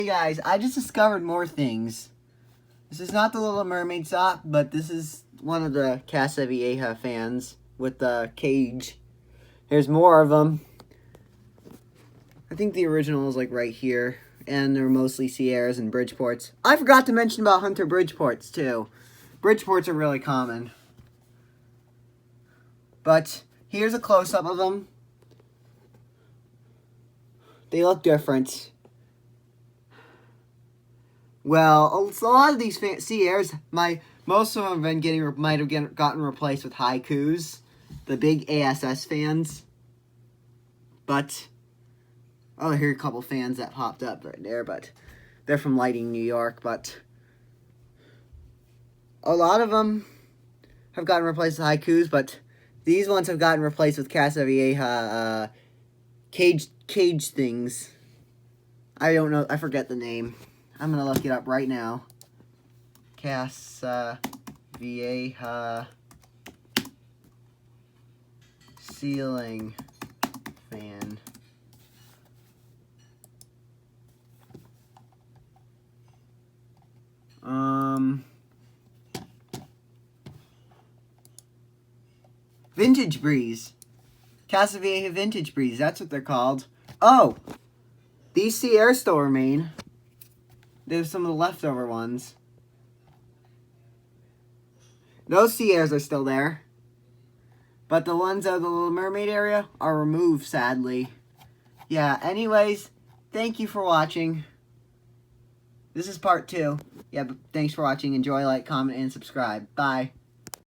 Hey guys, I just discovered more things. This is not the Little Mermaid sock, but this is one of the Casa Vieja fans with the cage. There's more of them. I think the original is like right here, and they're mostly Sierras and Bridgeports. I forgot to mention about Hunter Bridgeports too. Bridgeports are really common. But here's a close-up of them. They look different. Well, a lot of these Sierras, most of them have been might have gotten replaced with haikus, the big ASS fans. But here are a couple fans that popped up right there, but they're from Lighting, New York. But a lot of them have gotten replaced with haikus, but these ones have gotten replaced with Casa Vieja cage things. I don't know. I forget the name. I'm going to look it up right now. Casa Vieja ceiling fan. Vintage Breeze. Casa Vieja Vintage Breeze. That's what they're called. Oh! These Sierras still remain. There's some of the leftover ones. Those Sierras are still there. But the ones out of the Little Mermaid area are removed, sadly. Yeah, anyways, thank you for watching. This is part 2. Yeah, but thanks for watching. Enjoy, like, comment, and subscribe. Bye.